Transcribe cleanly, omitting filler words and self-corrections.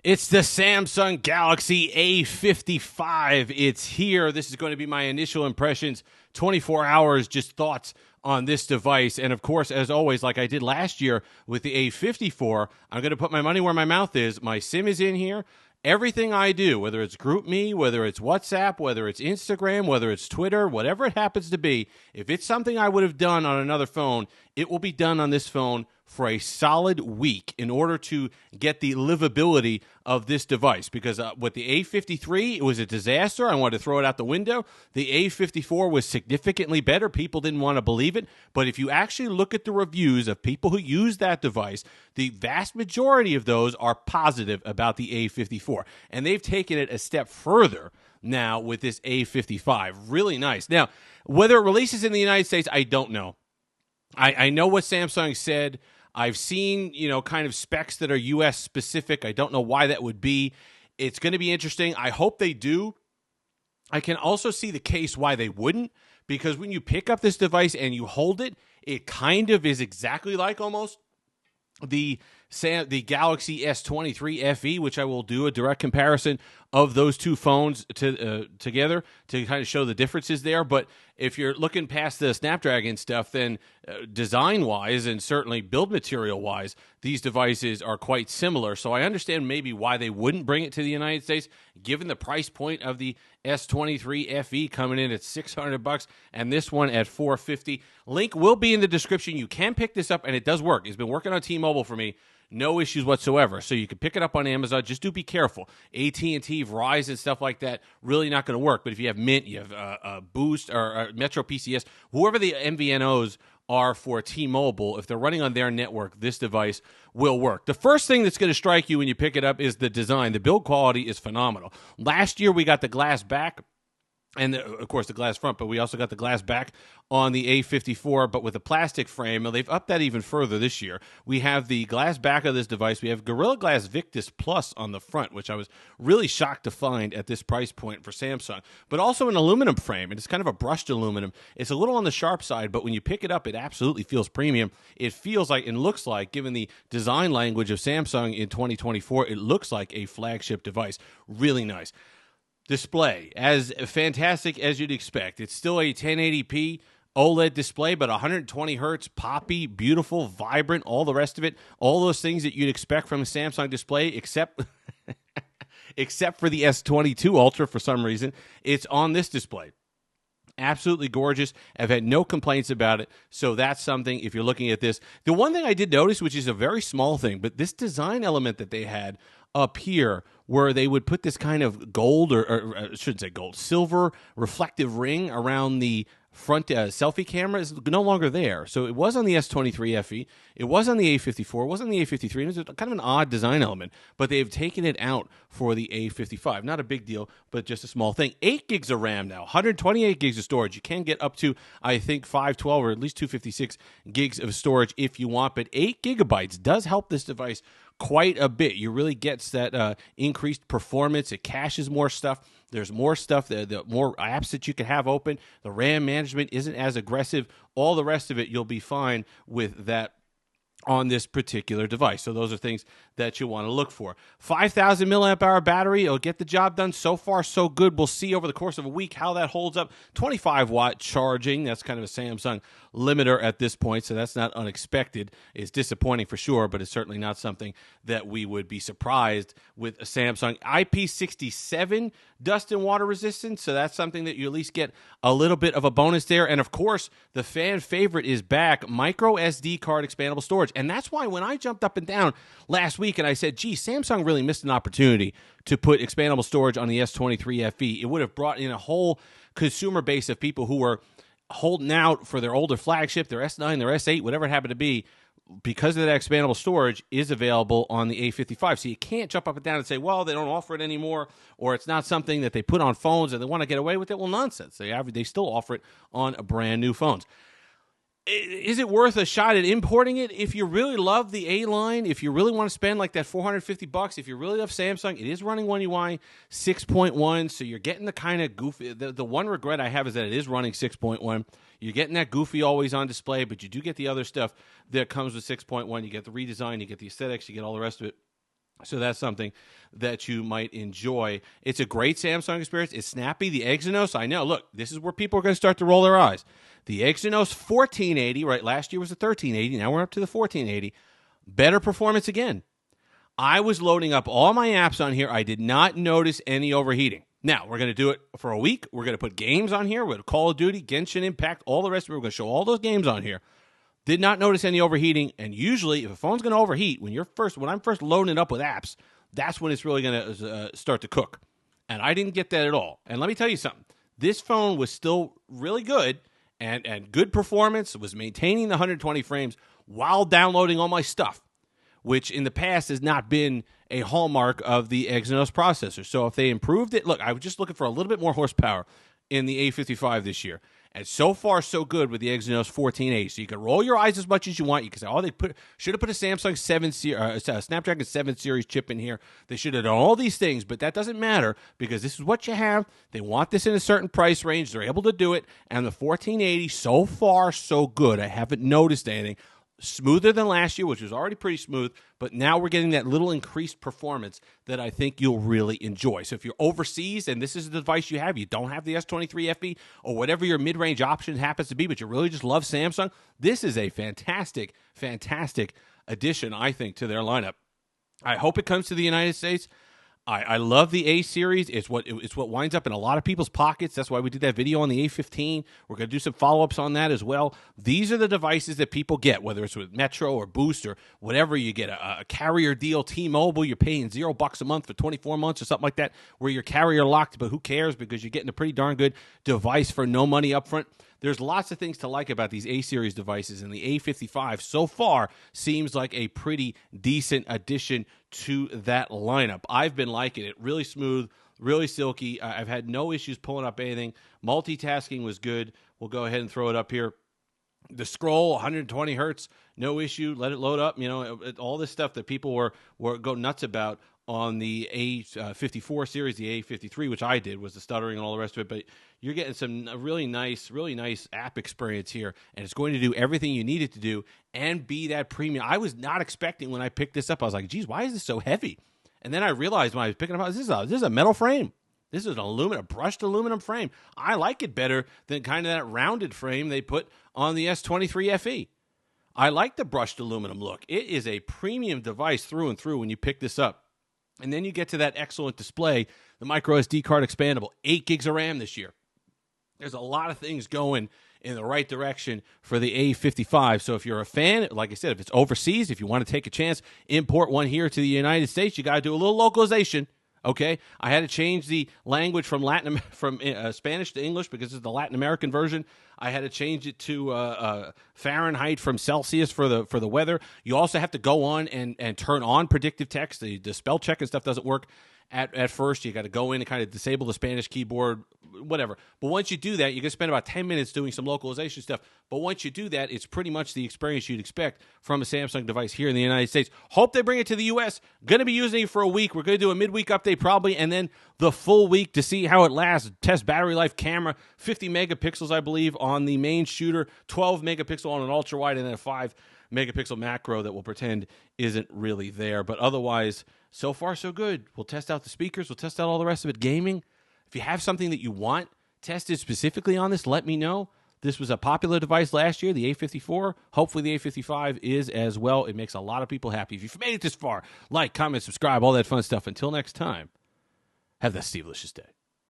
It's the Samsung Galaxy A55. It's here. This is going to be my initial impressions, 24 hours, just thoughts on this device. And of course, as always, like I did last year with the A54, I'm going to put my money where my mouth is. My SIM is in here. Everything I do, whether it's GroupMe, whether it's WhatsApp, whether it's Instagram, whether it's Twitter, whatever it happens to be, if it's something I would have done on another phone, it will be done on this phone for a solid week in order to get the livability of this device. Because with the A53, it was a disaster. I wanted to throw it out the window. The A54 was significantly better. People didn't want to believe it. But if you actually look at the reviews of people who use that device, the vast majority of those are positive about the A54. And they've taken it a step further now with this A55. Really nice. Now, whether it releases in the United States, I don't know. I know what Samsung said. I've seen, kind of specs that are U.S. specific. I don't know why that would be. It's going to be interesting. I hope they do. I can also see the case why they wouldn't, because when you pick up this device and you hold it, it kind of is exactly like almost the Galaxy S23 FE, which I will do a direct comparison of those two phones together to kind of show the differences there. But if you're looking past the Snapdragon stuff, then design-wise and certainly build material-wise, these devices are quite similar. So I understand maybe why they wouldn't bring it to the United States, given the price point of the S23 FE coming in at $600 and this one at $450. Link will be in the description. You can pick this up, and it does work. It's been working on T-Mobile for me. No issues whatsoever. So you can pick it up on Amazon. Just do be careful. AT&T, Verizon, stuff like that, really not going to work. But if you have Mint, you have Boost or Metro PCS, whoever the MVNOs are for T-Mobile, if they're running on their network, this device will work. The first thing that's going to strike you when you pick it up is the design. The build quality is phenomenal. Last year, we got the glass back. And, of course, the glass front, but we also got the glass back on the A54, but with a plastic frame. And they've upped that even further this year. We have the glass back of this device. We have Gorilla Glass Victus Plus on the front, which I was really shocked to find at this price point for Samsung. But also an aluminum frame, and it's kind of a brushed aluminum. It's a little on the sharp side, but when you pick it up, it absolutely feels premium. It feels like and looks like, given the design language of Samsung in 2024, it looks like a flagship device. Really nice. Display, as fantastic as you'd expect. It's still a 1080p OLED display, but 120 hertz, poppy, beautiful, vibrant, all the rest of it. All those things that you'd expect from a Samsung display, except for the S22 Ultra for some reason. It's on this display. Absolutely gorgeous. I've had no complaints about it. So that's something, if you're looking at this. The one thing I did notice, which is a very small thing, but this design element that they had up here where they would put this kind of gold, or I shouldn't say gold, silver reflective ring around the front selfie camera is no longer there. So it was on the S23 FE, it was on the A54, it was on the A53, and it was kind of an odd design element, but they've taken it out for the A55. Not a big deal, but just a small thing. 8 gigs of RAM now, 128 gigs of storage. You can get up to, I think, 512 or at least 256 gigs of storage if you want, but 8 gigabytes does help this device quite a bit. You really gets that increased performance. It caches more stuff. There's more stuff, the more apps that you can have open. The RAM management isn't as aggressive. All the rest of it, you'll be fine with that on this particular device. So those are things that you want to look for. 5,000 milliamp hour battery. It'll get the job done. So far, so good. We'll see over the course of a week how that holds up. 25 watt charging. That's kind of a Samsung limiter at this point, so that's not unexpected. It's disappointing for sure, but it's certainly not something that we would be surprised with a Samsung. IP67 dust and water resistance, so that's something that you at least get a little bit of a bonus there. And of course, the fan favorite is back, micro SD card expandable storage. And that's why when I jumped up and down last week and I said, gee, Samsung really missed an opportunity to put expandable storage on the S23 FE. It would have brought in a whole consumer base of people who were holding out for their older flagship, their S9, their S8, whatever it happened to be, because of that expandable storage is available on the A55. So you can't jump up and down and say, well, they don't offer it anymore, or it's not something that they put on phones and they want to get away with it. Well, nonsense. They still offer it on brand new phones. Is it worth a shot at importing it? If you really love the A line, if you really want to spend like that $450, if you really love Samsung, it is running One UI 6.1, so you're getting the kind of goofy. The one regret I have is that it is running 6.1. You're getting that goofy always on display, but you do get the other stuff that comes with 6.1. You get the redesign, you get the aesthetics, you get all the rest of it. So that's something that you might enjoy. It's a great Samsung experience. It's snappy. The Exynos, I know. Look, this is where people are going to start to roll their eyes. The Exynos 1480, right? Last year was the 1380. Now we're up to the 1480. Better performance again. I was loading up all my apps on here. I did not notice any overheating. Now, we're going to do it for a week. We're going to put games on here. We're going to Call of Duty, Genshin Impact, all the rest of it. We're going to show all those games on here. Did not notice any overheating, and usually if a phone's going to overheat, when I'm first loading it up with apps, that's when it's really going to start to cook. And I didn't get that at all. And let me tell you something. This phone was still really good and good performance. It was maintaining the 120 frames while downloading all my stuff, which in the past has not been a hallmark of the Exynos processor. So if they improved it, look, I was just looking for a little bit more horsepower in the A55 this year. And so far, so good with the Exynos 1480. So you can roll your eyes as much as you want. You can say, oh, should have put a Snapdragon 7 series chip in here. They should have done all these things, but that doesn't matter because this is what you have. They want this in a certain price range. They're able to do it. And the 1480, so far, so good. I haven't noticed anything. Smoother than last year, which was already pretty smooth, but now we're getting that little increased performance that I think you'll really enjoy. So if you're overseas and this is the device you have, you don't have the S23 FE or whatever your mid-range option happens to be, but you really just love Samsung, this is a fantastic, fantastic addition, I think, to their lineup. I hope it comes to the United States. I love the A series. It's what winds up in a lot of people's pockets. That's why we did that video on the A15. We're going to do some follow-ups on that as well. These are the devices that people get, whether it's with Metro or Boost or whatever. You get a carrier deal, T-Mobile. You're paying $0 a month for 24 months or something like that, where you're carrier locked, but who cares because you're getting a pretty darn good device for no money up front. There's lots of things to like about these A-series devices, and the A55 so far seems like a pretty decent addition to that lineup. I've been liking it. Really smooth, really silky. I've had no issues pulling up anything. Multitasking was good. We'll go ahead and throw it up here. The scroll, 120 hertz, no issue. Let it load up. You know, all this stuff that people were go nuts about on the A54 series, the A53, which I did, was the stuttering and all the rest of it. But you're getting some really nice app experience here, and it's going to do everything you need it to do and be that premium. I was not expecting when I picked this up. I was like, geez, why is this so heavy? And then I realized when I was picking it up, this is a metal frame. This is a brushed aluminum frame. I like it better than kind of that rounded frame they put on the S23 FE. I like the brushed aluminum look. It is a premium device through and through when you pick this up. And then you get to that excellent display, the micro SD card expandable, 8 gigs of RAM this year. There's a lot of things going in the right direction for the A55. So if you're a fan, like I said, if it's overseas, if you want to take a chance, import one here to the United States, you got to do a little localization. Okay, I had to change the language from Spanish to English because it's the Latin American version. I had to change it to Fahrenheit from Celsius for the weather. You also have to go on and turn on predictive text. The spell check and stuff doesn't work at first. You got to go in and kind of disable the Spanish keyboard, whatever. But once you do that, you're going to spend about 10 minutes doing some localization stuff. But once you do that, it's pretty much the experience you'd expect from a Samsung device here in the United States. Hope they bring it to the U.S. Going to be using it for a week. We're going to do a midweek update probably, and then the full week to see how it lasts. Test battery life, camera, 50 megapixels, I believe, on the main shooter, 12 megapixel on an ultra wide, and then a 5 megapixel macro that we'll pretend isn't really there. But otherwise, so far so good. We'll test out the speakers. We'll test out all the rest of it. Gaming. If you have something that you want tested specifically on this, let me know. This was a popular device last year, the A54. Hopefully the A55 is as well. It makes a lot of people happy. If you've made it this far, like, comment, subscribe, all that fun stuff. Until next time, have that Steve-licious day.